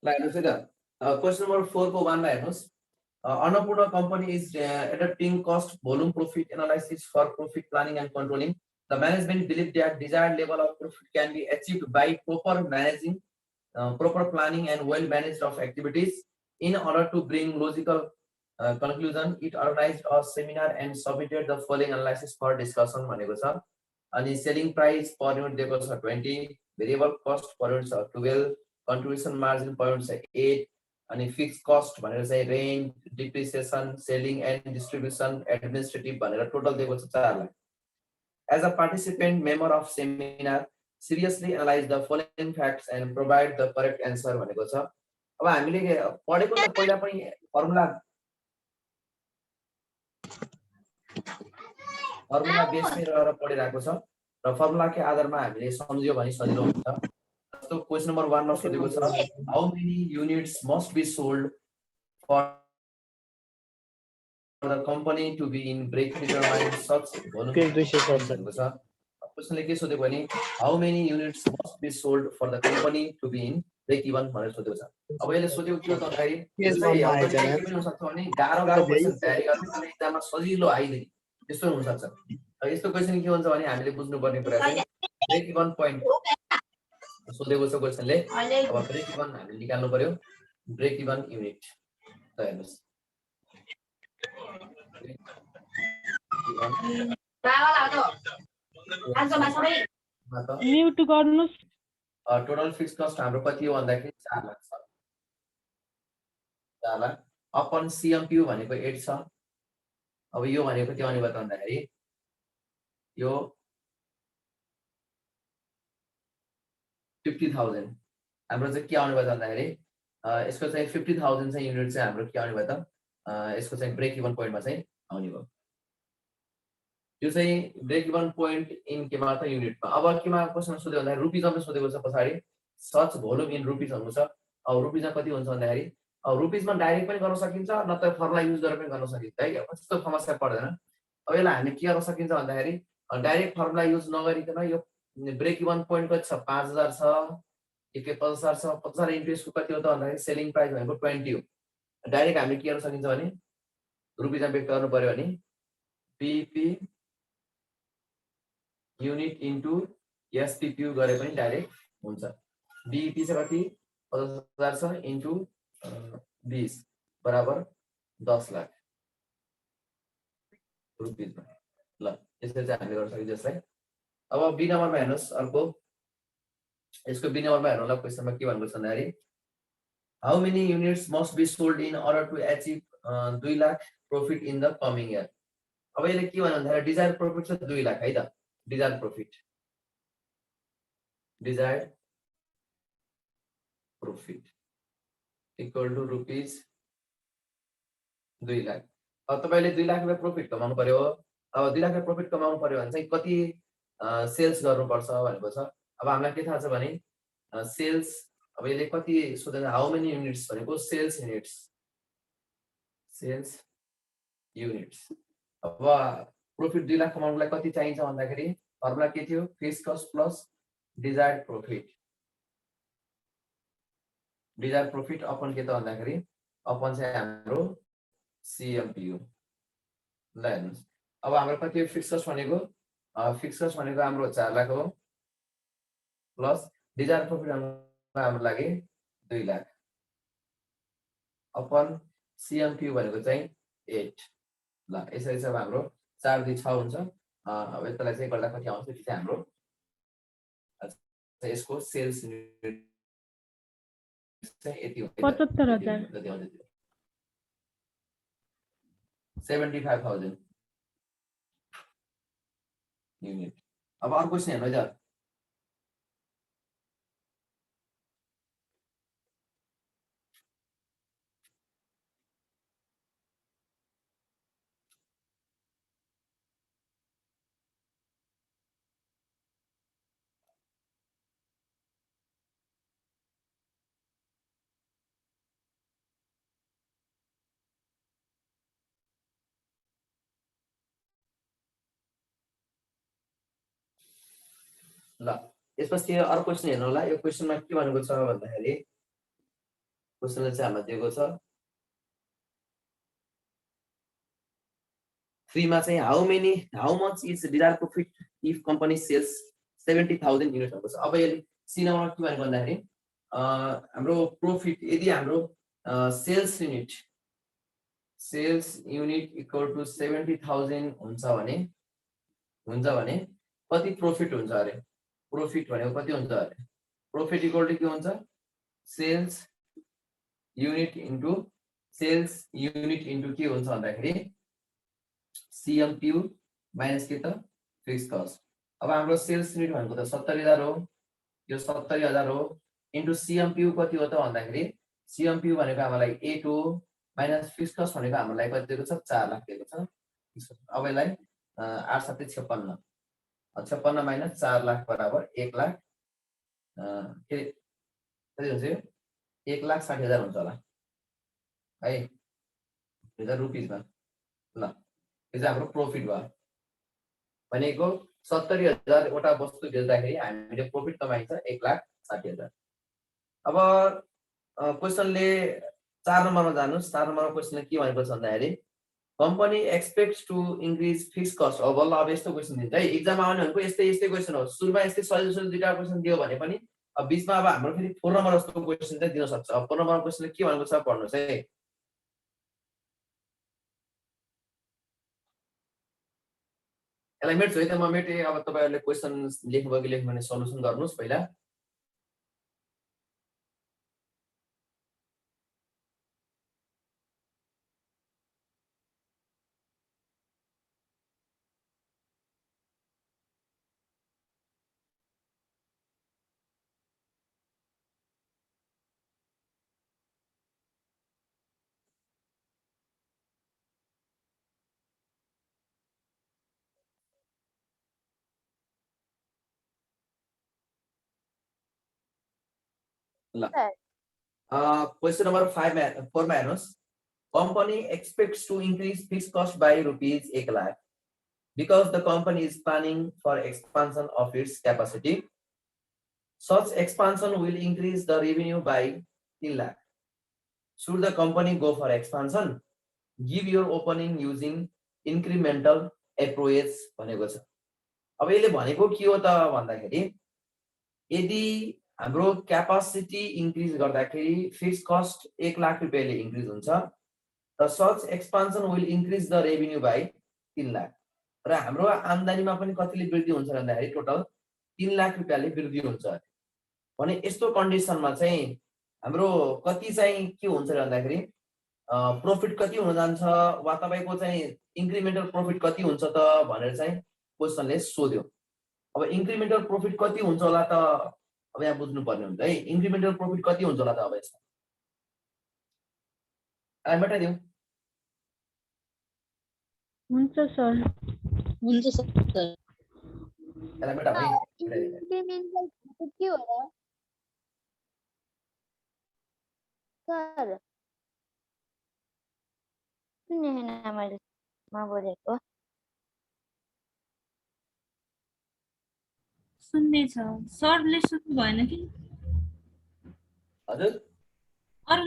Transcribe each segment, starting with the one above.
ल हेर्नुहोस् है त क्वेसन नम्बर 4 को 1 मा हेर्नुहोस् Annapurna company is adapting cost volume profit analysis for profit planning and controlling. The management believe that desired level of profit can be achieved by proper managing, proper planning and well managed of activities. In order to bring logical conclusion, it organized a seminar and submitted the following analysis for discussion भनेको छ. अनि selling price per unit दिएको छ 20, variable cost per unit छ 12, contribution margin per unit छ 8, अनि fix cost भनेर चाहिँ rent, depreciation, selling and distribution, administrative भनेर टोटल दिएको छ 4 lakh. As a participant member of seminar, seriously analyze the following facts and provide the correct answer भनेको छ. अब हामीले पढेको त पहिला पनि फर्मुला बेसमै रहेर पढिरहेको छ र फर्मुलाकै आधारमा हामीले सम्झियो भने सजिलो हुन्छ. So question number 1 मा सोधेको छ how many units must be sold for the company to be in break determine such volume भनेको छ. क्वेशनले के सोधेको भने how many units must be sold for the company to be in break even भनेर सोधेको छ. अब यसले सोधेको के हो त भन्दाखेरि के पनि हुन सक्छ भने गाह्रो क्वेशन तयारी गर्ने एक्जाममा सजिलो आइदिने त्यस्तो हुन सक्छ. यस्तो क्वेशन के हुन्छ भने हामीले बुझ्नु पर्ने कुरा चाहिँ ब्रेक इभन पोइन्ट सोधेको छ क्वेशनले. अब ब्रेक इभन हामीले निकाल्नु पर्यो. ब्रेक इभन युनिट त हेर्नुस् म्युट गर्नुस्. टोटल फिक्स कस्ट हाम्रो कति हो भन्दाखेरि 4 लाख छ. 4 लाख अपन सीएमपीयू भनेको 8 छ. अब यो भनेको के आउने भयो त भन्दाखेरि यो 50,000 हाम्रो चाहिँ के आउने भयो त भन्दाखेरि यसको चाहिँ 50,000 चाहिँ युनिट चाहिँ हाम्रो के आउने भयो त यसको चाहिँ ब्रेक इभन पोइन्टमा चाहिँ आउने भयो. यो चाहिँ ब्रेक इभन पोइन्ट इन केमा त युनिटमा. अब केमा क्वेशन सोध्यो भन्दाखेरि रुपीजमा सोधेको छ. पछाडी सच भोल्युम इन रुपीज भन्नु छ. अब रुपीजमा कति हुन्छ भन्दाखेरि अब रुपीजमा डाइरेक्ट पनि गर्न सकिन्छ नत्र फर्मुला युज गरेर पनि गर्न सकिन्छ है. त्यस्तो समस्या पर्दैन. अब यसलाई हामी के गर्न सकिन्छ भन्दाखेरि डाइरेक्ट फर्मुला युज नगरिकन यो ब्रेक इभन पोइन्ट कति छ 5000 छ. के 50,000 छ. 50,000 इन्टु यसको कति हो त भन्दाखेरि सेलिङ प्राइस भनेको 20 हो. डाइरेक्ट हामी के गर्न सकिन्छ भने रुपीजमा व्यक्त गर्नु पर्यो भने बीपी युनिट इन्टु एसपीपीयू गरे पनि डाइरेक्ट हुन्छ. बीपी चाहिँ कति 50,000 छ इन्टु 20 बराबर 10 लाख रुपीजमा. ल यसले चाहिँ हामीले गर्न सकिन्छ जसलाई. अब बी नम्बरमा हेर्नुस् अर्को यसको बी नम्बरमा हेर्नु ल. क्वेशनमा के भनेको छ भन्दाखेरि how many units must be sold in order to achieve 2 lakh profit in the coming year. अब यसले के भन्नु भन्दाखेरि डिजायर्ड प्रॉफिट छ 2 लाख है त. Desired profit equal to rupees 2 lakh. अब तपाईले 2 लाख रुपैयाँ प्रॉफिट कमाउनु पर्यो. अब 2 लाख रुपैयाँ प्रॉफिट कमाउनु पर्यो भने चाहिँ कति सेल्स गर्नुपर्छ भनेको छ. अब हामीलाई के थाहा छ भने सेल्स अब यसले कति सोध्दैन हाउ मेनी युनिट्स भनेको सेल्स युनिट्स. अब प्रॉफिट 2 लाख कमाउनलाई कति चाहिन्छ भन्दाखेरि फर्मुला के थियो fix cost plus desired profit upon के त भन्दाखेरि अपन चाहिँ हाम्रो सीएमपीयू. ल हेर्नुस् अब हाम्रो कति फिक्स कस्ट भनेको हाम्रो 4 लाख हो प्लस डिजायर्ड प्रॉफिट हाम्रो लागि 2 लाख अपन सीएमपीयू भनेको चाहिँ 8. ल यसरी चाहिँ हाम्रो 4 2 6 हुन्छ. अब यसलाई चाहिँ गर्दा कति आउँछ त्यो चाहिँ हाम्रो यसको सेल्स युनिट चाहिँ यति हो 75,000 75,000 युनिट. अब अर्को क्वेशन हेर्नु है त. ल यसपछि अर्को क्वेशन हेर्नु होला. यो क्वेशनमा के भनेको छ भन्दाखेरि क्वेसनले चाहिँ हामीलाई दिएको छ 3 मा चाहिँ how much is desired profit if company sells 70,000 units भएको छ। अब यसले सी नम्बरमा के भनेको भन्दाखेरि हाम्रो प्रॉफिट यदि हाम्रो सेल्स युनिट इक्वल टु 70,000 हुन्छ भने कति प्रॉफिट हुन्छ अरे? प्रॉफिट भनेको कति हुन्छ अरे? प्रॉफिट इक्वल टु के हुन्छ? सेल्स युनिट इन्टु के हुन्छ भन्दाखेरि CMPU माइनस के त फिक्स कस्ट। अब हाम्रो सेल्स युनिट भनेको त 70,000 हो, यो 70,000 हो इन्टु CMPU कति हो त भन्दाखेरि CMPU भनेको हामीलाई 8 हो माइनस फिक्स कस्ट भनेको हामीलाई कति दिएको छ? 4 लाख दिएको छ। अब यसलाई 8 7 56 56 माइनस 4 लाख बराबर 1 लाख के कति हुन्छ यो? 1,60,000 हुन्छ होला है, 1000 रुपैयाँमा। ल यो चाहिँ हाम्रो प्रॉफिट भयो भनेको 70,000 वटा वस्तु बेच्दाखेरि हामीले प्रॉफिट कमाइन्छ 1,60,000। अब क्वेसनले 4 नम्बरमा जानुस्। 4 नम्बरमा क्वेसनले के भनेको छ भन्दाखेरि company expects to increase fix cost. अब बल्ल अब यस्तो क्वेसन दिन्छ है, एक्जाम आउने भनेको यस्तै क्वेसन हो। सुरुमा यस्तै सजिलो दुईटा क्वेसन दियो भने पनि अब बीचमा अब हाम्रो फेरि 4 नम्बर जस्तो क्वेसन चाहिँ दिन सक्छ। अब 4 नम्बर क्वेसनले के भनेको छ पढ्नुस् है। यसलाई मेट्छु है त, म मेटे। अब तपाईहरुले क्वेसन लेख्नुभयो कि लेख्नु भने सल्युसन गर्नुस् पहिला। Question number 4 मा हेर्नुस्। Company expects to increase fixed cost by rupees 1 lakh because the company is planning for expansion of its capacity. Such expansion will increase the revenue by 3 lakh. Should the company go for expansion? Give your opening using incremental approach भनेको छ। अब यसले भनेको के हो त भन्दाखेरि यदि हाम्रो क्यापासिटी इन्क्रिज गर्दाखेरि फिक्स कस्ट 1 लाख रुपैयाँले इन्क्रिज हुन्छ र such expansion will increase the revenue by 3 lakh र हाम्रो आम्दानीमा पनि कतिले वृद्धि हुन्छ भन्दाखेरि टोटल 3 लाख रुपैयाँले वृद्धि हुन्छ भने यस्तो कन्डिसनमा चाहिँ हाम्रो कति चाहिँ के हुन्छ भन्दाखेरि प्रॉफिट कति हुन जान्छ वा तपाईको चाहिँ इन्क्रिमेन्टल प्रॉफिट कति हुन्छ त भनेर चाहिँ क्वेशनले सोध्यो। अब इन्क्रिमेन्टल प्रॉफिट कति हुन्छ होला त अब यहाँ बुझ्नु पर्ने हुन्छ है। इन्क्रिमेन्टल प्रॉफिट कति हुन्छ होला त अब यसमा आई मेटाइदिउँ। हुन्छ सर। हुन्छ सर। यसलाई मेटा है। इन्क्रिमेन्टल के हो र सर? सुनेन मैले म बोलेको। सुन्दैछ सरले सुन्नु भएन कि? हजुर सर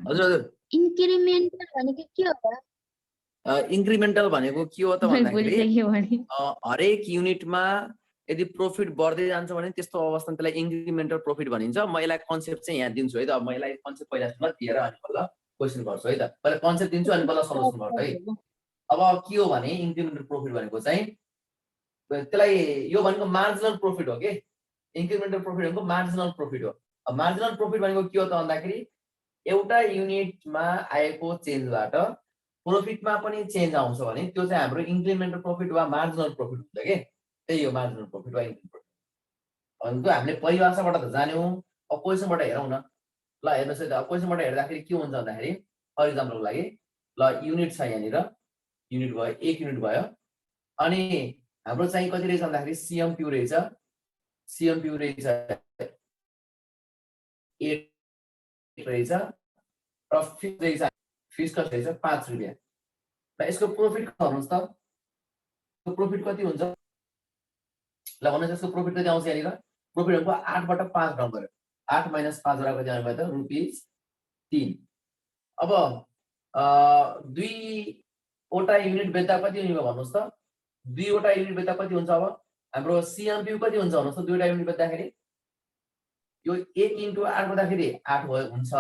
हजुर इन्क्रिमेन्टल भनेको के हो र? इन्क्रिमेन्टल भनेको के हो त भन्दाखेरि हरेक युनिटमा यदि प्रॉफिट बढ्दै जान्छ भने त्यस्तो अवस्थामा त्यसलाई इन्क्रिमेन्टल प्रॉफिट भनिन्छ। म यसलाई कन्सेप्ट चाहिँ यहाँ दिन्छु है त। म यसलाई कन्सेप्ट पहिलासम्म दिएर अनि बल्ल क्वेशन गर्छु है त। पहिला कन्सेप्ट दिन्छु अनि बल्ल सल्युसन गर्छु है। अब के हो भने इन्क्रिमेन्टल प्रॉफिट भनेको चाहिँ त्यसलाई यो भनेको मार्जिनल प्रॉफिट हो के। इन्क्रिमेन्टल प्रॉफिट भनेको मार्जिनल प्रॉफिट हो। अब मार्जिनल प्रॉफिट भनेको के हो त भन्दाखेरि एउटा युनिटमा आएको चेन्जबाट प्रॉफिटमा पनि चेन्ज आउँछ भने त्यो चाहिँ हाम्रो इन्क्रिमेन्टल प्रॉफिट वा मार्जिनल प्रॉफिट हुन्छ के। त्यही हो मार्जिनल प्रॉफिट वा इन्क्रिमेन्टल प्रॉफिट। भनेको हामीले परिभाषाबाट त जान्यौं। अब क्वेशनबाट हेरौँ न। ल हेर्नुस् है त। अब क्वेशनबाट हेर्दाखेरि के हुन्छ भन्दाखेरि फर इक्जाम्पलको लागि ल युनिट छ यहाँनिर, युनिट भयो 1 युनिट भयो अनि हाम्रो चाहिँ कति रहेछ भन्दाखेरि CMPU रहेछ 8 रहेछ र फिक्स रहेछ फिक्स कस्ट रहेछ 5 रुपैयाँ र यसको प्रॉफिट गर्नुस् त। त्यो प्रॉफिट कति हुन्छ ल भन्नुस्। यसको प्रॉफिट कति आउँछ यहाँनिर? प्रॉफिट भनेको 8 बाट 5 डाउन गर्यो। 8 - 5 वटा कति आउने भयो त रुपीस 3। अब 2 वटा युनिट बेच्दा कति हुने भयो भन्नुस् त 2 वटा युनिट बेच्दा कति हुन्छ अब हाम्रो CMPU कति हुन्छ भन्नुस् त 2 वटा युनिट बेच्दाखेरि यो 1 × 8 गर्दाखेरि 8 भयो हुन्छ।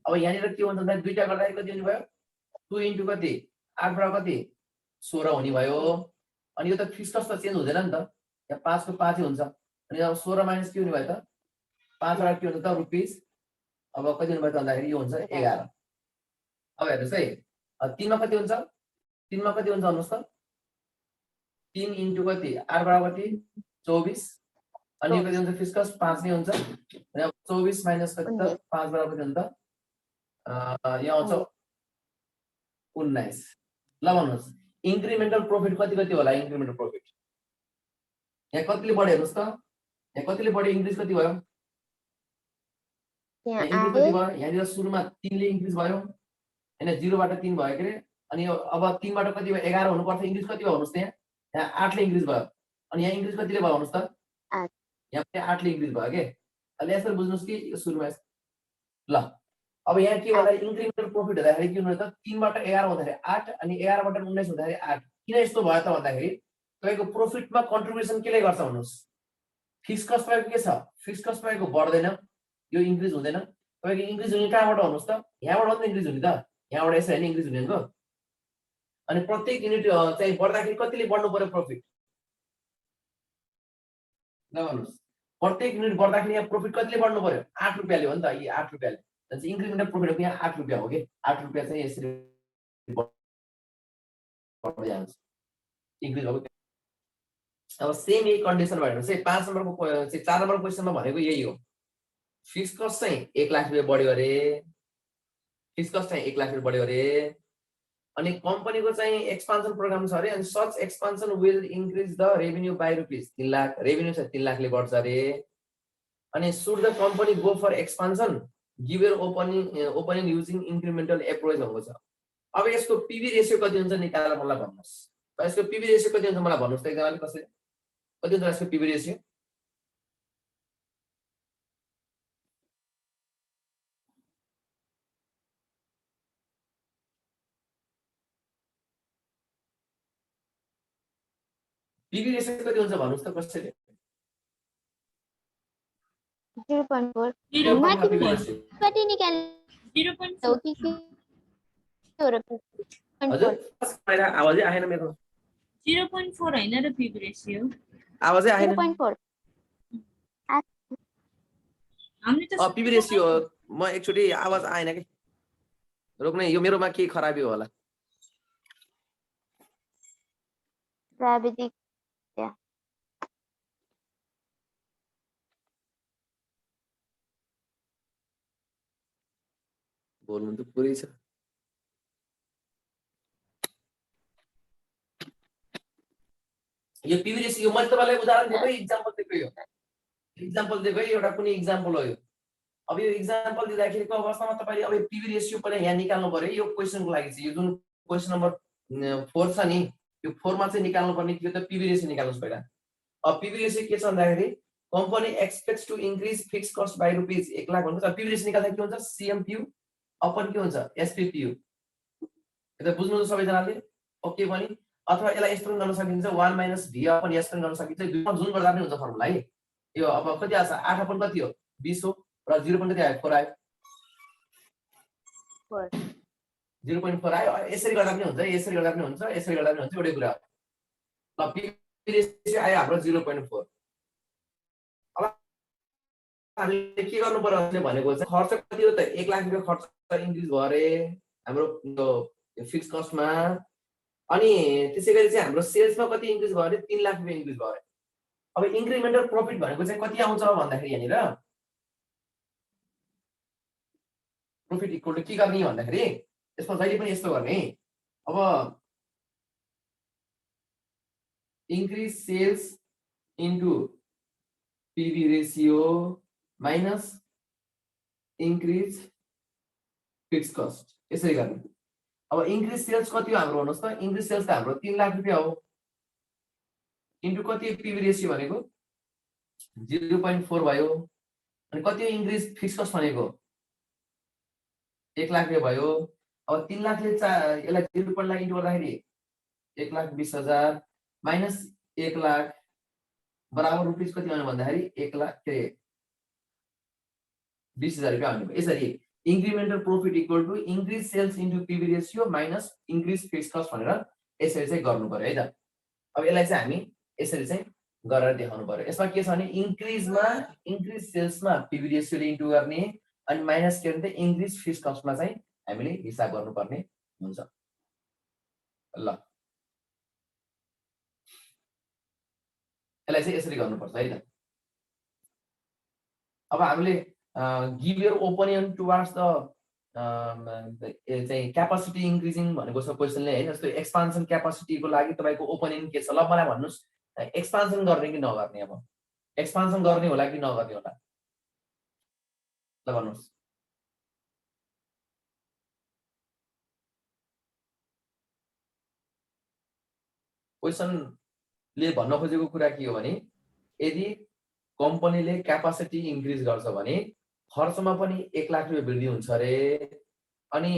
अब यहाँनिर के हुन्छ भन्दा दुईटा गर्दाखेरि कति हुने भयो 2 × कति 8 बराबर कति 16 हुने भयो। अनि यो त फिक्स कस्ट त चेन्ज हुँदैन नि त यहाँ 5 को 5 हुन्छ अनि अब 16 माइनस के हुने भयो त 5 वटा के हुन्छ त रुपीस अब कति हुने भयो त भन्दाखेरि यो हुन्छ 11। अब हेर्नुस् है 3 मा कति हुन्छ 3 मा कति हुन्छ भन्नुस् त 3 × कति 8 बराबर कति 24 अनि यो कति हुन्छ फिक्स कस्ट 5 नै हुन्छ अनि अब 24 माइनस कति त 5 बराबर कति हुन्छ त यहाँ आउँछ 19। ल भन्नुस् इन्क्रिमेन्टल प्रॉफिट कति होला इन्क्रिमेन्टल प्रॉफिट यहाँ कतिले बढ्यो हेर्नुस् त यहाँ कतिले बढ्यो इन्क्रिज कति भयो इन्क्रिज कति भयो यहाँनिर सुरुमा 3 ले इन्क्रिज भयो हैन 0 बाट 3 भयो के अनि अब 3 बाट कति भयो 11 हुनु पर्छ इन्क्रिज कति भयो भन्नुस् त यहाँ 8 ले इन्क्रिज भयो अनि यहाँ इन्क्रिज कतिले भयो भन्नुस् त 8 यहाँ पनि 8 ले इन्क्रिज भयो के अहिले यसरी बुझ्नुस् कि सुरुमा ल अब यहाँ के भन्दा इन्क्रिमेन्टल प्रॉफिट हुँदाखेरि के हुनु त 3 बाट 11 हुँदाखेरि 8 अनि 11 बाट 19 हुँदाखेरि 8 किन यस्तो भयो त भन्दाखेरि तपाईको प्रॉफिटमा कन्ट्रिब्युसन केले गर्छ भन्नुस् फिक्स कस्ट तपाईको के छ फिक्स कस्ट तपाईको बढ्दैन यो इन्क्रिज हुँदैन तपाईको इन्क्रिज हुने कहाँबाट भन्नुस् त यहाँबाट पनि इन्क्रिज हुने त यहाँबाट यसरी हैन इन्क्रिज हुने हो अनि प्रत्येक युनिट चाहिँ बढ्दाखेरि कतिले बढ्नु पर्यो प्रॉफिट ल भन्नुस् प्रत्येक युनिट बढ्दाखेरि यहाँ प्रॉफिट कतिले बढ्नु पर्यो 8 रुपैयाँले हो नि त यी 8 रुपैयाँले चाहिँ इन्क्रिमेन्टल प्रॉफिट यहाँ 8 रुपैयाँ हो के 8 रुपैयाँ चाहिँ यसरी बढ्दै जान्छ इन्क्रिज हो। अब सेम यही कन्डिसन भयो चाहिँ 5 नम्बरको चाहिँ 4 नम्बरको क्वेशनमा भनेको यही हो फिक्स कस्ट चाहिँ 1 लाख रुपैयाँ बढ्यो अरे फिक्स कस्ट चाहिँ 1 लाख रुपैयाँ बढ्यो अरे अनि कम्पनीको चाहिँ एक्सपान्सन प्रोग्राम छ अरे अनि such expansion will increase the revenue by rupees 3 lakh revenue छ 3 लाखले बढ्छ अरे अनि should the company go for expansion give your opening using incremental approach भएको छ। अब यसको पीवी रेशियो कति हुन्छ निकालेर मलाई भन्नुस् त यसको पीवी रेशियो कति हुन्छ मलाई भन्नुस् त एकजनाले कसरी कति हुन्छ यसको पीवी रेशियो पीवी रेशियो कति हुन्छ भन्नुस् त कसैले 0.4 0.4 कति निकाल 0.4 हजुर पहिला आवाजै आएन मेरो 0.4 हैन र पीवी रेशियो आवाजै आएन 0.4 हामीले त पीवी रेशियो म एकचोटी आवाज आएन के रोक्ने यो मेरोमा के खराबी हो होला प्राविधिक बोल्नु त पुरै छ यो पीवी रेशियो मैले तपाईलाई उदाहरण दिएको एक्जाम्पल दिएको यो एक्जाम्पल दिएको एउटा कुनै एक्जाम्पल हो यो अब यो एक्जाम्पल दिँदाखेरिको अवस्थामा तपाईले अब पीवी रेशियो पहिला यहाँ निकाल्नु पर्यो यो क्वेशनको लागि चाहिँ यो जुन क्वेशन नम्बर 4 छ नि यो 4 मा चाहिँ निकाल्नु पर्ने के त पीवी रेशियो निकाल्नुस् पहिला। अब पीवी रेशियो के छ भन्दाखेरि company expects to increase fix cost by rupees 1 lakh भन्छ पीवी रेशियो निकाल्दा के हुन्छ सीएमपीयू अपन के हुन्छ एसपीपीयू यो त बुझ्नु छ सबैजनाले ओके पनि अथवा यसलाई यस्तो गर्न सकिन्छ 1 - v अपन s पनि गर्न सकिन्छ दुईमा जुन गर्दा पनि हुन्छ फर्मुला है यो अब कति आछ 8 अपन कति हो 20 हो र 0 पनि कति आयो 4 आयो 0.4 आयो यसरी गर्दा पनि हुन्छ यसरी गर्दा पनि हुन्छ यसरी गर्दा पनि हुन्छ एउटै कुरा हो। ल पीवी रेशियो आयो हाम्रो 0.4 अब हामीले के गर्नु पर्यो भनेको चाहिँ खर्च कति हो त 1 लाख रुपैयाँ खर्च इन्क्रिज भयो अरे हाम्रो यो फिक्स कस्टमा अनि त्यसैगरी चाहिँ हाम्रो सेल्समा कति इन्क्रिज भयो अरे 3 लाख रुपैयाँ इन्क्रिज भयो अरे। अब इन्क्रिमेन्टल प्रॉफिट भनेको चाहिँ कति आउँछ भन्दाखेरि यहाँनिर प्रॉफिट इक्वल टु के गर्ने भन्दाखेरि यसमा जहिले पनि यस्तो गर्ने अब increase sales into PV ratio minus increase fix cost यसरी गर्ने। अब इन्क्रिज सेल्स कति हो हाम्रो भन्नुस् त इन्क्रिज सेल्स त हाम्रो 3 लाख रुपैयाँ हो इन्टु कति पीवी रेशियो भनेको 0.4 भयो अनि कति हो इन्क्रिज फिक्स कस्ट भनेको 1 लाख रुपैयाँ भयो। अब 3 लाखले यसलाई 0 लाई इन्टु गर्दाखेरि 1,20,000 माइनस 1 लाख बराबर रुपिस कति आउने भन्दाखेरि 1 लाख के 20,000 रुपियाँ आउने भयो। यसरी incremental profit equal to increase sales into PV ratio minus increase fixed cost भनेर यसरी चाहिँ गर्नु पर्यो है त। अब यसलाई चाहिँ हामी यसरी चाहिँ गरेर देखाउनु पर्यो। यसमा के छ भने increase सेल्समा PV रेशियोले इन्टु गर्ने अनि माइनस के भन्छ increase fixed cost मा चाहिँ हामीले हिसाब गर्नुपर्ने हुन्छ। ल यसलाई चाहिँ यसरी गर्नुपर्छ है त। अब हामीले give your opinion towards the चाहिँ क्यापासिटी इन्क्रिजिङ भनेको छ क्वेशनले हैन। जस्तो एक्सपान्सन क्यापासिटीको लागि तपाईको ओपिनियन के छ? ल मलाई भन्नुस् एक्सपान्सन गर्ने कि नगर्ने? अब एक्सपान्सन गर्ने होला कि नगर्ने होला? ल भन्नुस्। क्वेशनले भन्न खोजेको कुरा के हो भने यदि कम्पनीले क्यापासिटी इन्क्रिज गर्छ भने खर्चमा पनि 1 लाख रुपैयाँ वृद्धि हुन्छ रे। अनि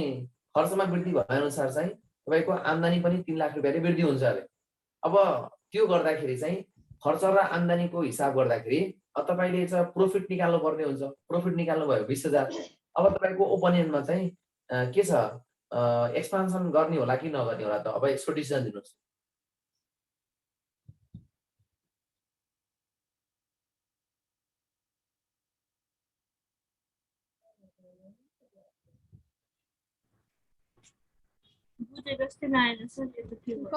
खर्चमा वृद्धि भए अनुसार चाहिँ तपाईको आम्दानी पनि 3 लाख रुपैयाँले वृद्धि हुन्छ रे। अब त्यो गर्दाखेरि चाहिँ खर्च र आम्दानीको हिसाब गर्दाखेरि तपाईले चाहिँ प्रोफिट निकाल्नु पर्ने हुन्छ। प्रोफिट निकाल्नु भयो 20,000। अब तपाईको ओपिनियनमा चाहिँ के छ? एक्सपान्सन गर्ने होला कि नगर्ने होला त? अब यसको डिसिजन दिनुस्। बुझे जस्तै लागेन सर यो त के भयो?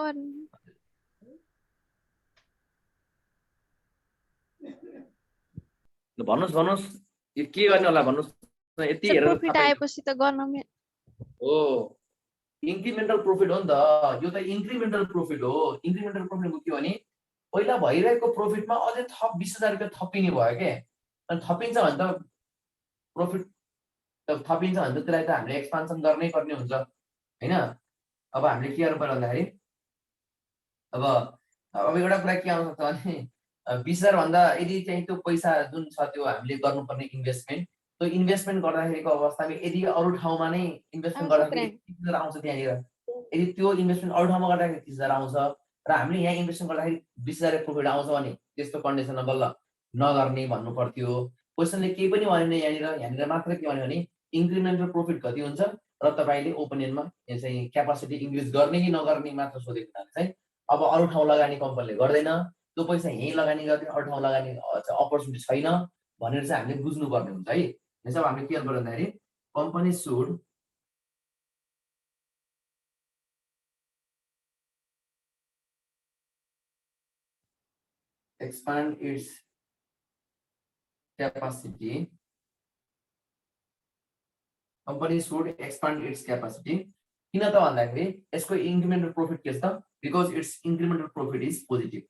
भन्नुस् भन्नुस् यो के गर्ने होला भन्नुस्। यति हेरेर प्रॉफिट आएपछि त गर्न हो इन्क्रिमेन्टल प्रोफिट हो नि त। यो त इन्क्रिमेन्टल प्रोफिट हो। इन्क्रिमेन्टल प्रोफिट के भने पहिला भइरहेको प्रोफिटमा अझै थप 20,000 रुपैयाँ थपिने भयो के। अनि थपिन्छ भने त प्रोफिट थपिन्छ भने त त्यसलाई त हामीले एक्सपान्सन गर्नै पर्ने हुन्छ हैन। अब हामीले के गर्नु पर्यो भन्दाखेरि अब एउटा कुरा के आउन सक्छ भने 20,000 भन्दा यदि चाहिँ त्यो पैसा जुन छ त्यो हामीले गर्नुपर्ने इन्भेस्टमेन्ट त्यो इन्भेस्टमेन्ट गर्दाखेरिको अवस्थामा यदि अरू ठाउँमा नै इन्भेस्टमेन्ट गर्दाखेरि 30,000 आउँछ त्यहाँनिर। यदि त्यो इन्भेस्टमेन्ट अरू ठाउँमा गर्दाखेरि 30,000 आउँछ र हामीले यहाँ इन्भेस्टमेन्ट गर्दाखेरि 20,000 प्रोफिट आउँछ भने त्यस्तो कन्डिसनमा बल्ल नगर्ने भन्नु पर्थ्यो। क्वेशनले केही पनि भनेन यहाँनिर मात्र के भन्यो भने इन्क्रिमेन्टल प्रोफिट कति हुन्छ र तपाईले ओपिनियनमा यो चाहिँ क्यापासिटी इन्क्रिज गर्ने कि नगर्ने मात्र सोधेको हुनाले चाहिँ अब अरू ठाउँ लगानी कम्पनीले गर्दैन, त्यो पैसा यही लगानी गर्ने अरू ठाउँ लगानी अपर्च्युनिटी छैन भनेर चाहिँ हामीले बुझ्नुपर्ने हुन्छ है। जब हामीले के गर्नु पर्यो भन्दाखेरि company should expand its capacity. Company should expand its capacity. किन त भन्दाखेरि यसको इन्क्रिमेन्टल प्रोफिट के छ त? Because it's incremental profit is positive.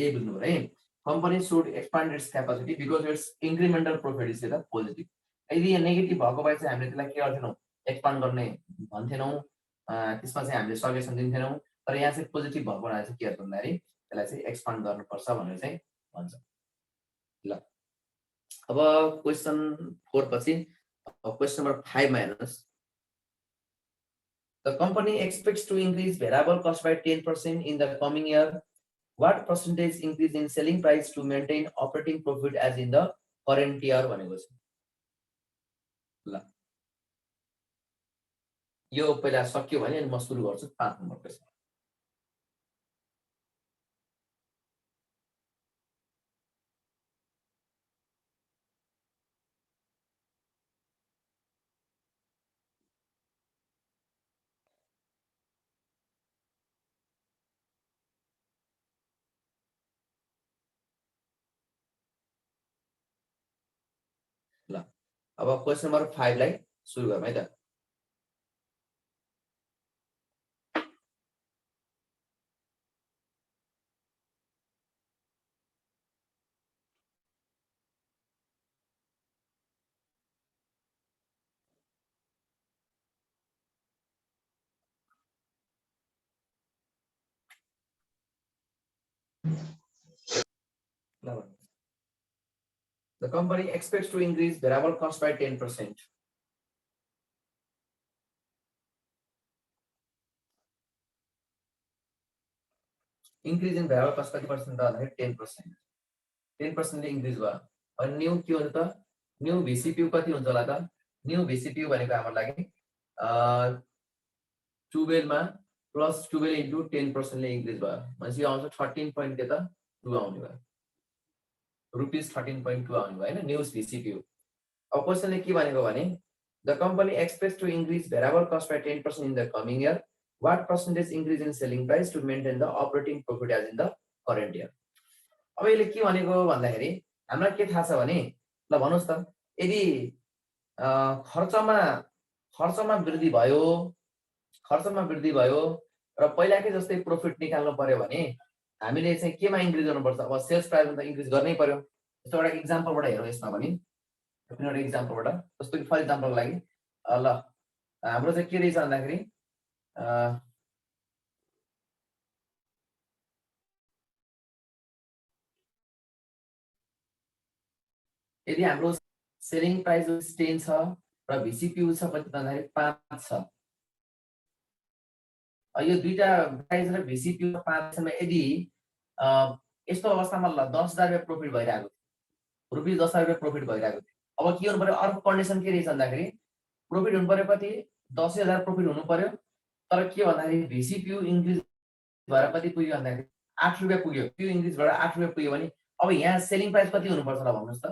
यही बुझ्नु पर्यो है। Company should expand it's capacity because it's incremental profit is positive. यदि नेगेटिभ भएको भए चाहिँ हामीले त्यसलाई के गर्थेनौँ? एक्सपान्ड गर्ने भन्थेनौँ। त्यसमा चाहिँ हामीले सजेसन दिन्थेनौँ। तर यहाँ चाहिँ पोजिटिभ भएको भएर चाहिँ के गर्छ भन्दाखेरि त्यसलाई चाहिँ एक्सपान्ड गर्नुपर्छ भनेर चाहिँ भन्छ। ल अब क्वेशन 4 पछि क्वेशन नम्बर 5 मा हेर्नुस्। The company expects to increase variable cost by 10% in the coming year. What percentage increase in selling price to maintain operating profit as in the current year भनेको छ। ल यो पहिला सक्यो भने अनि म सुरु गर्छु 5 नम्बर क्वेशन। ल अब क्वेशन नम्बर 5 लाई सुरु गरौँ है त। The company expects to increase variable cost by 10%. Increase in variable cost कति percent त भन्दाखेरि 10%. 10% increase भयो. अनि न्यू के हुन्छ त? न्यू VCPU कति हुन्छ होला त? न्यू VCPU भनेको हाम्रो लागि 12 मा प्लस 12 into 10% ले increase भयो. भनेपछि आउँछ 13 के त 2 आउने भयो. रुपीस 13.2 आउने भयो हैन न्यू VCPU. अब क्वेशनले के भनेको भने the company expects to increase variable cost by 10% in the coming year. What percentage increase in selling price to maintain the operating profit as in the current year? अब यसले के भनेको भन्दाखेरि हामीलाई के थाहा छ भने ल भन्नुस् त यदि खर्चमा वृद्धि भयो र पहिलाकै जस्तै प्रॉफिट निकाल्नु पर्यो भने हामीले चाहिँ केमा इन्क्रिज गर्नुपर्छ अब सेल्स प्राइसमा त इन्क्रिज गर्नै पर्यो जस्तो एउटा एक्जाम्पलबाट हेरौँ यसमा पनि एउटा एक्जाम्पलबाट जस्तो कि फर एक्जाम्पलको लागि ल हाम्रो चाहिँ के रहेछ भन्दाखेरि यदि हाम्रो सेलिङ प्राइस 10 छ र VCPU छ कति भन्दाखेरि 5 छ यो दुईटा प्राइस र VCPU 5 मा यदि यस्तो अवस्थामा ल 10,000 रुपैयाँ प्रॉफिट भइरहेको थियो रुपैयाँ 10,000 रुपैयाँ प्रॉफिट भइरहेको थियो अब के हुनु पर्यो अर्को कन्डिसन के रहेछ भन्दाखेरि प्रॉफिट हुनु पर्यो कति 10,000 प्रॉफिट हुनु पर्यो तर के भन्दाखेरि VCPU इन्क्रिज भएर कति पुग्यो भन्दाखेरि 8 रुपैयाँ पुग्यो त्यो इन्क्रिज भएर 8 रुपैयाँ पुग्यो भने अब यहाँ सेलिङ प्राइस कति हुनु पर्छ ल भन्नुस् त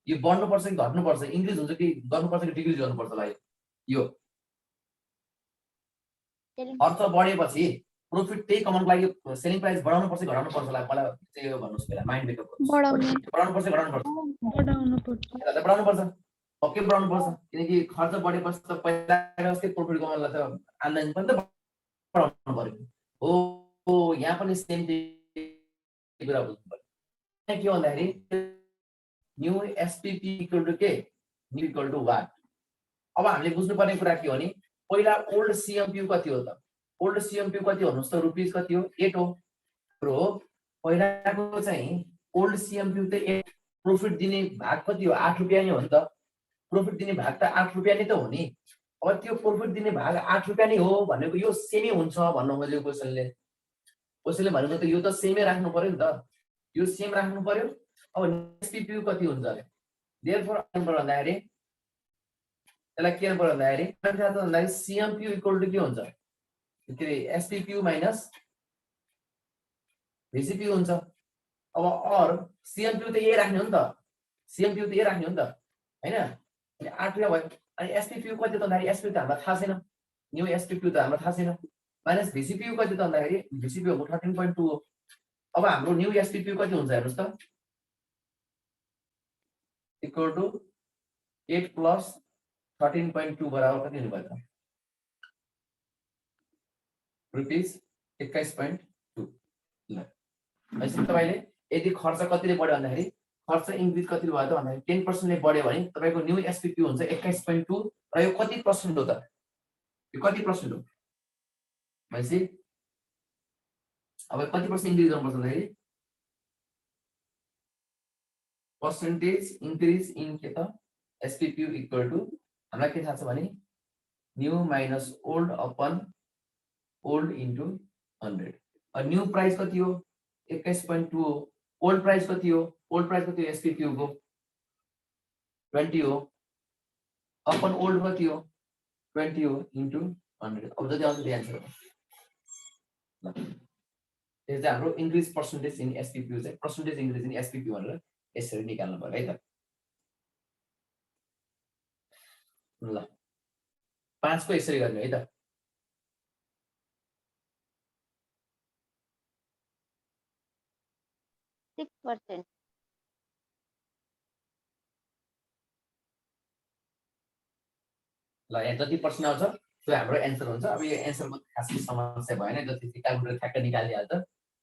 यो बढ्नु पर्छ कि घट्नु पर्छ इन्क्रिज हुन्छ कि गर्नु पर्छ कि डिक्रिज गर्नु पर्छ ल यो खर्च बढेपछि प्रॉफिट त्यही कमाउनको लागि सेलिङ प्राइस बढाउनु पर्छ घटाउनु पर्छ ल मलाई चाहिँ यो भन्नुस् पहिला माइन्ड मेकअप बढाउनु पर्छ बढाउनु पर्छ पक्कै बढाउनु पर्छ किनकि खर्च बढेपछि त पहिला जस्तै प्रॉफिट कमाउनलाई त आम्दानी पनि त बढाउनु पर्यो हो यहाँ पनि सेम कुरा बुझ्नु पर्यो के भन्दाखेरि न्यू SPP इक्वल टु के न्यू इक्वल टु वाट अब हामीले बुझ्नुपर्ने कुरा के हो नि पहिला ओल्ड CMPU कति हो त ओल्ड CMPU कति भन्नुस् त रुपीस कति हो 8 हो हो पहिलाको चाहिँ ओल्ड CMPU त 8 प्रॉफिट दिने भाग कति हो 8 रुपैयाँ नै हो नि त प्रॉफिट दिने भाग त 8 रुपैयाँ नै त हो नि अब त्यो प्रॉफिट दिने भाग 8 रुपैयाँ नै हो भनेको यो सेमै हुन्छ भन्नु खोजेको क्वेशनले भनेको त यो त सेमै राख्नु पर्यो नि त यो सेम राख्नु पर्यो अब SPPU कति हुन्छ अरे देयरफोर भन्दाखेरि त्यसलाई के गर्नु भन्दाखेरि CMPU इक्वल टु के हुन्छ के रे SPPU माइनस VCPU हुन्छ अब और CMPU त यही राख्ने हो नि त CMPU त यही राख्ने हो नि त हैन अनि 8 रुपैयाँ भयो अनि SPPU कति त भन्दाखेरि SPPU त हामीलाई थाहा छैन न्यू SPPU त हामीलाई थाहा छैन माइनस VCPU कति त भन्दाखेरि VCPU 13.2 हो अब हाम्रो न्यू SPPU कति हुन्छ हेर्नुस् त इक्वल टु 8 प्लस 13.2 बराबर कति हुनु भयो त रुपीस 21.2 ल यसरी तपाईले यदि खर्च कतिले बढ्यो भन्दाखेरि खर्च इन्क्रिज कति भयो त भन्दाखेरि 10% ले बढ्यो भने तपाईको न्यू SPPU हुन्छ 21.2 र यो कति पर्सेन्ट हो त यो कति पर्सेन्ट हो भनेपछि अब कति पर्सेन्ट इन्क्रिज गर्नुपर्छ भन्दाखेरि percentage increase in के त SPPU equal to हामीलाई के थाहा छ भने new minus old upon old into 100 अब न्यू प्राइस कति हो 21.2 हो ओल्ड प्राइस कति हो SPPU को 20 हो अपन ओल्ड कति हो 20 हो इन्टु 100 अब जति आउँछ त्यही आन्सर हो ल यो चाहिँ हाम्रो इन्क्रिज पर्सेन्टेज इन SPPU चाहिँ पर्सेन्टेज इन्क्रिज इन SPPU भनेर यसरी निकाल्नु पर्यो है त ल 5 को यसरी गर्ने है त ल यहाँ जति पर्सेन्ट आउँछ त्यो हाम्रो एन्सर हुन्छ अब यो एन्सरमा खासै समस्या भएन जति क्याल्कुलेटर ठ्याक्क निकालिहाल्छ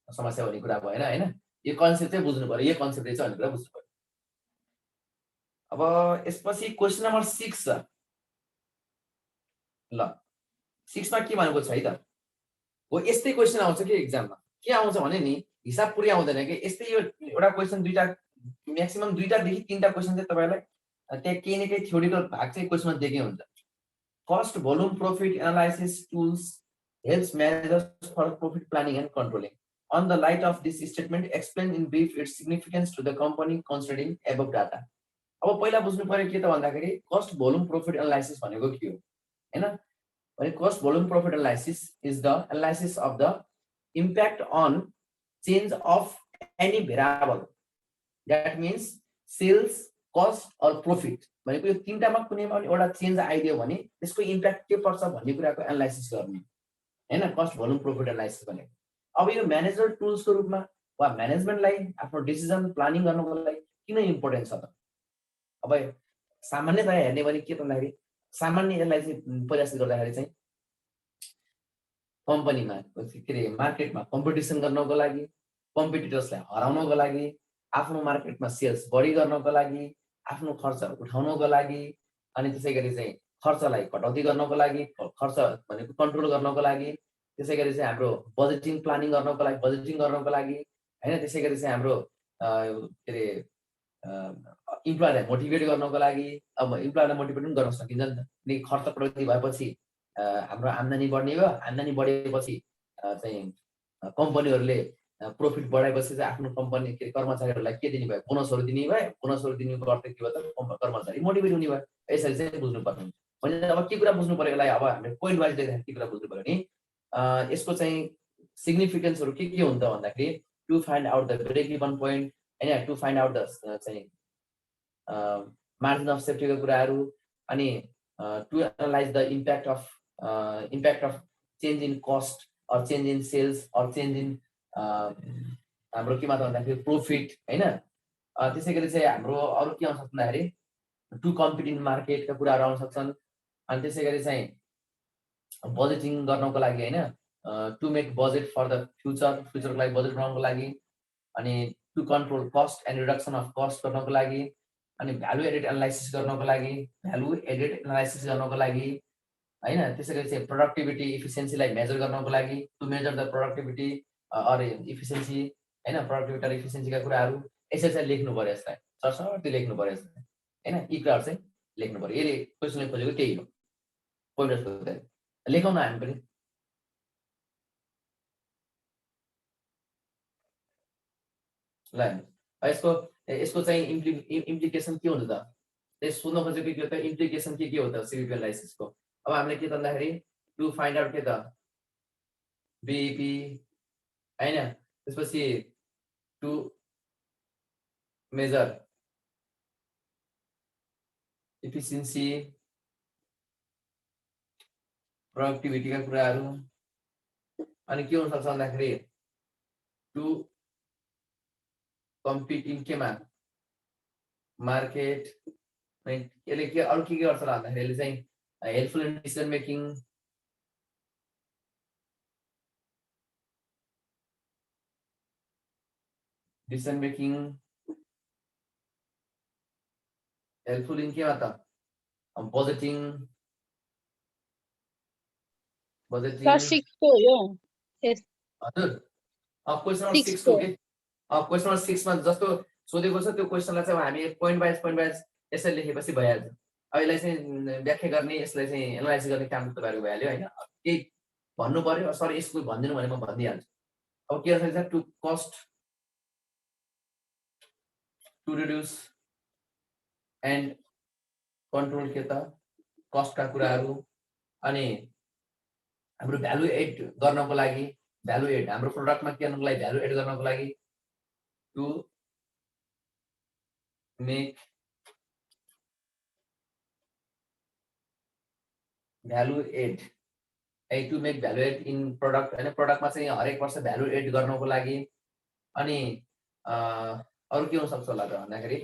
समस्या हुने कुरा भएन हैन यो कन्सेप्ट चाहिँ बुझ्नु पर्यो यो कन्सेप्ट चाहिँ भनेर बुझ्नु पर्यो अब यसपछि क्वेशन नम्बर 6 छ ल 6 मा के भनेको छ है त हो यस्तै क्वेशन आउँछ कि एक्जाममा के आउँछ भने नि हिसाब पुरै आउँदैन कि यस्तै यो एउटा क्वेशन दुईटा म्याक्सिमम दुईटा देखि तीनटा क्वेशन चाहिँ तपाईलाई त्यहाँ केही न केही थ्योरीको भाग चाहिँ क्वेशनमा दिएकै हुन्छ cost volume profit analysis tools helps managers for profit planning and controlling on the light of this statement explain in brief its significance to the company considering above data अब पहिला बुझ्नु पर्यो के त भन्दाखेरि cost volume profit analysis भनेको के हो हैन भने cost volume profit analysis is the analysis of the impact on change of any variable that means sales cost or profit भनेको यो तीनटामा कुनैमा पनि एउटा चेन्ज आइदियो भने त्यसको इम्प्याक्ट के पर्छ भन्ने कुराको एनालाइसिस गर्ने हैन कस्ट भोल्युम प्रॉफिट एनालाइसिस भनेको अब यो म्यानेजर टुल्सको रूपमा वा म्यानेजमेन्टलाई आफ्नो डिसिजन प्लानिङ गर्नको लागि किन इम्पोर्टेन्ट छ त अब सामान्यतया हेर्ने भने के भन्दाखेरि सामान्य यसलाई चाहिँ प्रयास गर्दाखेरि चाहिँ कम्पनीमा के रे मार्केटमा कम्पिटिसन गर्नको लागि कम्पिटिटर्सलाई हराउनको लागि आफ्नो मार्केटमा सेल्स बढी गर्नको लागि आफ्नो खर्च उठाउनको लागि अनि त्यसैगरी चाहिँ खर्चलाई कटौती गर्नको लागि खर्च भनेको कन्ट्रोल गर्नको लागि त्यसैगरी चाहिँ हाम्रो बजेटिङ प्लानिङ गर्नको लागि बजेटिङ गर्नको लागि हैन त्यसैगरी चाहिँ हाम्रो के रे इम्प्लोयरलाई मोटिभेट गर्नको लागि अब इम्प्लोयरलाई मोटिभेट पनि गर्न सकिन्छ नि त नि खर्च कटौती भएपछि हाम्रो आम्दानी बढ्ने भयो आम्दानी बढेपछि चाहिँ कम्पनीहरूले प्रॉफिट बढाएपछि चाहिँ आफ्नो कम्पनी के कर्मचारीहरूलाई के दिने भयो बोनसहरू दिने भयो बोनसहरू दिनुको अर्थ के भयो त कर्मचारी मोटिभेट हुने भयो यसरी चाहिँ बुझ्नु पर्ने हुन्छ भने अब के कुरा बुझ्नु पर्यो यसलाई अब हामीले पोइन्ट वाइज लेख्दाखेरि के कुरा बुझ्नु पर्यो नि यसको चाहिँ सिग्निफिकेन्सहरू के हुन्छ भन्दाखेरि to find out the break even point हैन टु फाइन्ड आउट द चाहिँ मार्जिन अफ सेफ्टीको कुराहरू अनि to analyse the impact of change in cost or change in sales or change in हाम्रो केमा त भन्दाखेरि प्रॉफिट हैन त्यसै गरी चाहिँ हाम्रो अरु के आउँछ भन्दाखेरि टु कम्पिट इन मार्केटका कुराहरू आउन सक्छन् अनि त्यसै गरी चाहिँ बजेटिङ गर्नको लागि हैन to make budget for the फ्युचरको लागि बजेट बनाउनको लागि अनि to control cost and reduction of cost गर्नको लागि अनि भ्यालु एडेड एनालाइसिस गर्नको लागि हैन त्यसै गरी चाहिँ प्रोडक्टिभिटी इफिसिएन्सीलाई मेजर गर्नको लागि to measure the productivity or efficiency हैन प्रोडक्टिभिटी र इफिसिएन्सीका कुराहरू यसरी चाहिँ लेख्नु पर्यो यसलाई सरसर्ती लेख्नु पर्यो यसलाई हैन यी कुराहरू चाहिँ लेख्नु पर्यो यसले क्वेशनले खोजेको त्यही हो पोइन्टर्सको लेखौँ न हामी पनि ल यसको चाहिँ इम्प्लिकेसन के हुन्छ त त्यस सोध्न खोजेको के हो त इम्प्लिकेसन के हो त सिभिपी एनालाइसिसको अब हामीले के भन्दाखेरि टु फाइन्ड आउट के त बीईपी हैन त्यसपछि टु मेजर इफिसिएन्सी प्रोडक्टिभिटीका कुराहरू अनि के हुन सक्छ भन्दाखेरि टु कम्पिट इन केमा मार्केट यसले के अरु के गर्छ र भन्दाखेरि यसले चाहिँ helpful in decision making helpful in केमा त बजेटिङ क्लास 6 को हो हजुर क्वेशन नम्बर 6 को के क्वेशन नम्बर 6 मा जस्तो सोधेको छ त्यो क्वेशनलाई चाहिँ हामी पोइन्ट वाइज यसरी लेखेपछि भइहाल्छ अब यसलाई चाहिँ व्याख्या गर्ने यसलाई चाहिँ एनालाइसिस गर्ने काम तपाईहरुको भइहाल्यो हैन केही भन्नु पर्यो सर यसको भन्दिनु भने म भनिदिहाल्छु अब के गर्छ to cost to reduce and control के त कस्टका कुराहरू अनि हाम्रो भ्यालु एड गर्नको लागि भ्यालु एड हाम्रो प्रोडक्टमा के गर्नको लागि भ्यालु एड गर्नको लागि to make value add to make value add in product हैन प्रोडक्टमा चाहिँ हरेक वर्ष भ्यालु एड गर्नको लागि अनि अरु के हुन सक्छ होला त भन्दाखेरि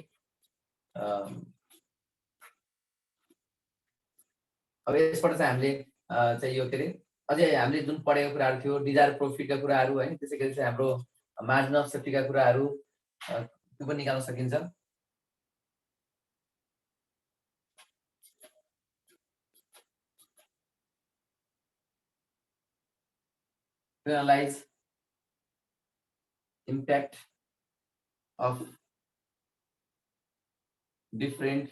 अब यसबाट चाहिँ हामीले चाहिँ यो के रे अझै हामीले जुन पढेको कुराहरू थियो डिजायर प्रॉफिटका कुराहरू हैन त्यसैगरी चाहिँ हाम्रो मार्जिन अफ सेफ्टीका कुराहरू त्यो पनि निकाल्न सकिन्छ analyse impact of different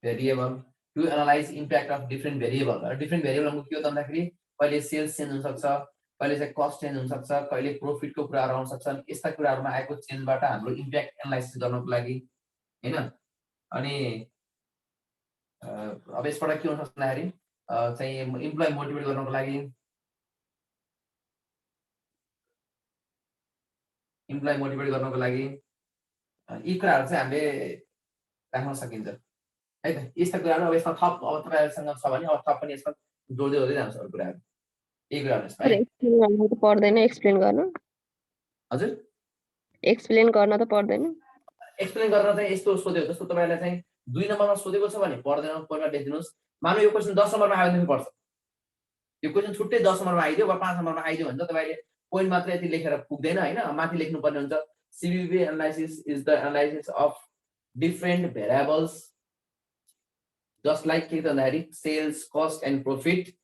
variable to analyze impact of different variable. Different variable के हो त भन्दाखेरि कहिले सेल्स चेन्ज हुन सक्छ, कहिले चाहिँ कस्ट चेन्ज हुन सक्छ, कहिले प्रॉफिट को कुराहरु आउन सक्छन्। यस्ता कुराहरुमा आएको चेन्जबाट हाम्रो इम्प्याक्ट एनालाइसिस गर्नको लागि हैन। अनि अब यसबाट के हुन सक्छ भन्दाखेरि चाहिँ इम्प्लोइ मोटिभेट गर्नको लागि यी कुराहरु चाहिँ हामीले राख्न सकिन्छ है त। यस्ता कुराहरु अब यसमा थप अब तपाईहरुसँग छ भने अब थप पनि यसमा जोड्दै जान्छ अरु कुराहरु। यही कुराहरु यसमा है। एक्सप्लेन गर्न त पर्दैन, एक्सप्लेन गर्न हजुर एक्सप्लेन गर्न त पर्दैन। एक्सप्लेन गर्न चाहिँ यस्तो सोध्यो जस्तो तपाईहरुले चाहिँ 2 नम्बरमा सोधेको छ भने पर्दैन, पहिला लेखिदिनुस्। मानौ यो क्वेशन 10 नम्बरमा आयो भने पर्छ। यो क्वेशन छुट्टै 10 नम्बरमा आइदियो वा 5 नम्बरमा आइदियो भने त तपाईले पोइन्ट मात्र यति लेखेर पुग्दैन हैन, माथि लेख्नु पर्ने हुन्छ। CVP analysis is the analysis of different variables just like के भन्दाखेरि sales, cost and profit.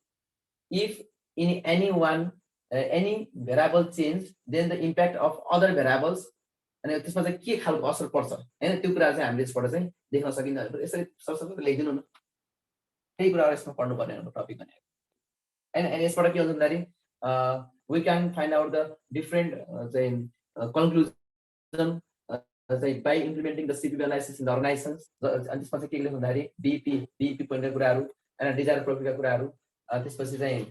If in any variable change, then the impact of other variables अनि त्यसमा चाहिँ के खालको असर पर्छ हैन, त्यो कुरा चाहिँ हामीले यसबाट चाहिँ देख्न सकिन्छ। यसरी सरसर्ती लेखिदिनु न, त्यही कुराहरु यसमा पढ्नु पर्ने हो टपिक भनेको हैन। अनि यसबाट के हुन्छ भन्दाखेरि we can find out the different conclusion by implementing the CVP analysis in the organizations. अनि त्यसमा चाहिँ के लेख्नु भन्दाखेरि DP पोइन्ट का कुराहरु हैन, डिजायर प्रॉफिट का कुराहरु, त्यसपछि चाहिँ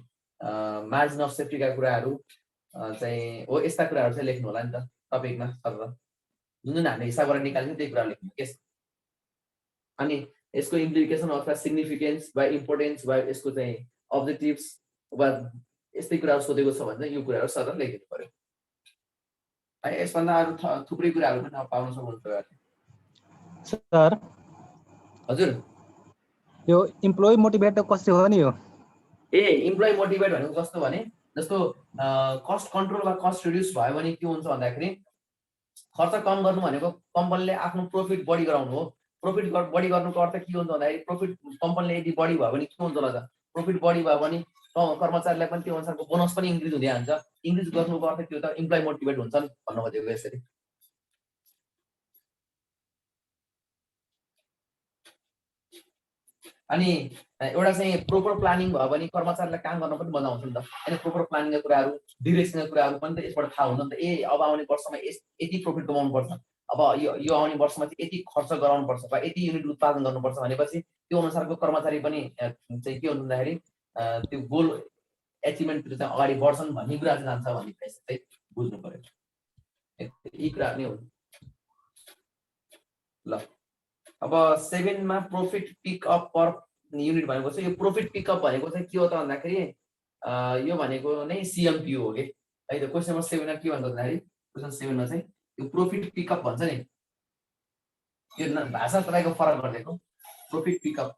मार्जिन अफ सेफ्टी का कुराहरु चाहिँ हो। यस्ता कुराहरु चाहिँ लेख्नु होला नि त टपिकमा सरल, जुन हामीले हिसाब गरेर निकाल्यौं त्यही कुरा लेख्नु के। अनि यसको इम्प्लिकेसन अथवा सिग्निफिकेन्स वा इम्पोर्टेन्स वा यसको चाहिँ अब्जेक्टिभ्स वा यस्तै कुराहरु सोधेको छ भने यो कुराहरु सरल लेखिदिनु पर्यो है। यसभन्दा अरु थुप्रै कुराहरु पनि पाउन सक्नुहुन्छ सर। हजुर यो इम्प्लोइ मोटिभेट कसरी हो नि यो? इम्प्लोइ मोटिभेट भनेको कस्तो भने जस्तो कस्ट कन्ट्रोल वा कस्ट रिड्युस भयो भने के हुन्छ भन्दाखेरि खर्च कम गर्नु भनेको कम्पनीले आफ्नो प्रॉफिट बढी गराउनु हो। प्रॉफिट बढी गर्नुको अर्थ के हुन्छ भन्दाखेरि प्रॉफिट कम्पनीले यदि बढी भयो भने के हुन्छ होला त, प्रॉफिट बढी भयो भने कर्मचारीलाई पनि त्यो अनुसारको बोनस पनि इन्क्रिज हुँदै जान्छ। इन्क्रिज गर्नुको अर्थ के हो त, इम्प्लोइ मोटिभेट हुन्छन् भन्नु खोजेको यसरी। अनि एउटा चाहिँ प्रोपर प्लानिङ भयो भने कर्मचारीलाई काम गर्न पनि मजा आउँछ नि त। अनि प्रोपर प्लानिङका कुराहरु, डिरेक्सनका कुराहरु पनि त यसबाट थाहा हुन्छ नि त। अब आउने वर्षमा यति प्रॉफिट कमाउनु पर्छ, अब यो आउने वर्षमा चाहिँ यति खर्च गराउनु पर्छ वा यति युनिट उत्पादन गर्नुपर्छ भनेपछि त्यो अनुसारको कर्मचारी पनि चाहिँ के हुन्छ भन्दाखेरि त्यो गोल एचिभमेन्टतिर चाहिँ अगाडि बढ्छन् भन्ने कुरा चाहिँ जान्छ भन्ने चाहिँ बुझ्नु पर्यो। यी कुरा नै हो। ल अब 7 मा प्रॉफिट पिकअप पर युनिट भनेको चाहिँ यो प्रॉफिट पिकअप भनेको चाहिँ के हो त भन्दाखेरि यो भनेको नै CMPO हो के है त। क्वेशन नम्बर 7 मा के भन्छ भन्दाखेरि क्वेशन 7 मा चाहिँ यो प्रॉफिट पिकअप भन्छ नि, यो भाषा तपाईको फरक गरिदिएको। Profit pickup